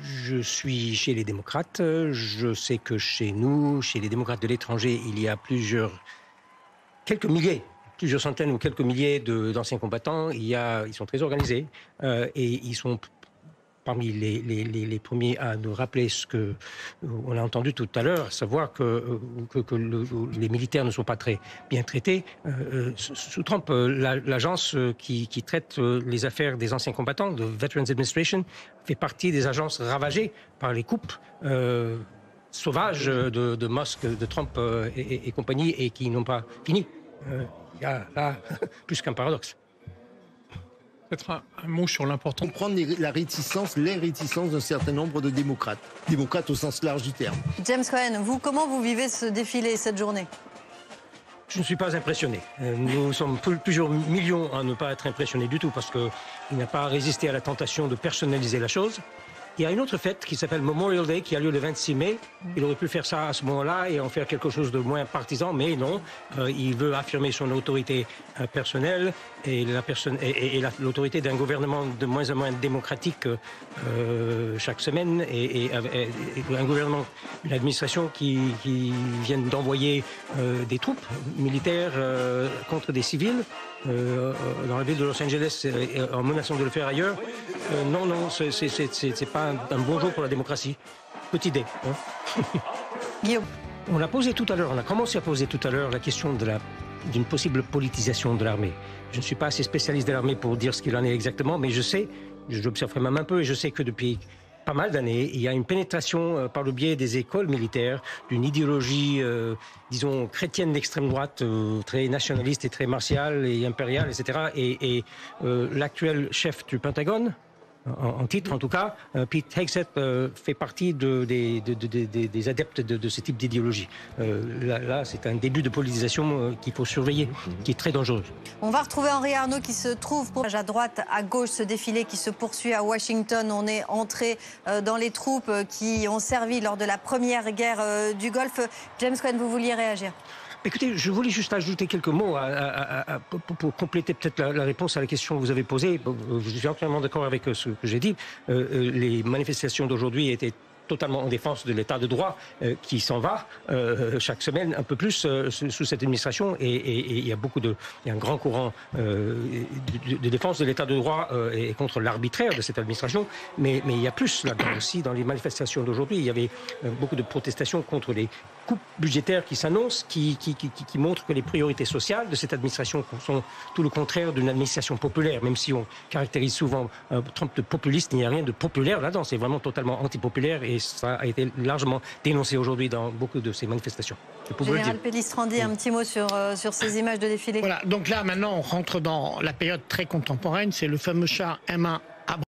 Je suis chez les démocrates. Je sais que chez nous, chez les démocrates de l'étranger, il y a quelques milliers, plusieurs centaines ou quelques milliers d'anciens combattants. Ils sont très organisés et ils sont parmi les premiers à nous rappeler ce qu'on a entendu tout à l'heure, à savoir que les militaires ne sont pas très bien traités. Sous Trump, l'agence qui traite les affaires des anciens combattants, de Veterans Administration, fait partie des agences ravagées par les coupes sauvages de Musk, de Trump et compagnie, et qui n'ont pas fini. Il y a là plus qu'un paradoxe. Peut-être un mot sur l'importance. Comprendre les réticences d'un certain nombre de démocrates au sens large du terme. James Cohen, comment vous vivez ce défilé, cette journée? Je ne suis pas impressionné. Nous sommes plusieurs millions à ne pas être impressionnés du tout parce qu'il n'a pas résisté à la tentation de personnaliser la chose. Il y a une autre fête qui s'appelle Memorial Day qui a lieu le 26 mai. Il aurait pu faire ça à ce moment-là et en faire quelque chose de moins partisan, mais non. Il veut affirmer son autorité personnelle et l'autorité d'un gouvernement de moins en moins démocratique chaque semaine et un gouvernement, une administration qui vient d'envoyer des troupes militaires contre des civils. Dans la ville de Los Angeles, en menaçant de le faire ailleurs. Non, c'est pas un bon jour pour la démocratie. Petite idée. Hein. Guillaume. On a commencé à poser tout à l'heure la question d'une possible politisation de l'armée. Je ne suis pas assez spécialiste de l'armée pour dire ce qu'il en est exactement, mais j'observerai même un peu, et je sais que depuis pas mal d'années, il y a une pénétration par le biais des écoles militaires d'une idéologie, disons, chrétienne d'extrême droite, très nationaliste et très martiale et impériale, etc. Et l'actuel chef du Pentagone, en titre en tout cas, Pete Hegseth fait partie des adeptes de ce type d'idéologie. Là, c'est un début de politisation qu'il faut surveiller, qui est très dangereux. On va retrouver Henri Arnaud qui se trouve à droite, à gauche, ce défilé qui se poursuit à Washington. On est entré dans les troupes qui ont servi lors de la première guerre du Golfe. James Cohen, vous vouliez réagir? Écoutez, je voulais juste ajouter quelques mots pour compléter peut-être la réponse à la question que vous avez posée. Je suis entièrement d'accord avec ce que j'ai dit. Les manifestations d'aujourd'hui étaient totalement en défense de l'état de droit qui s'en va chaque semaine un peu plus sous cette administration et il y a un grand courant de défense de l'état de droit et contre l'arbitraire de cette administration, mais il y a plus là-dedans aussi. Dans les manifestations d'aujourd'hui, il y avait beaucoup de protestations contre les coupes budgétaires qui s'annoncent, qui montrent que les priorités sociales de cette administration sont tout le contraire d'une administration populaire, même si on caractérise souvent Trump de populiste. Il n'y a rien de populaire là-dedans, c'est vraiment totalement antipopulaire et ça a été largement dénoncé aujourd'hui dans beaucoup de ces manifestations. Général Pellistrandi, un petit mot sur ces images de défilé. Voilà, donc là maintenant on rentre dans la période très contemporaine, c'est le fameux char M1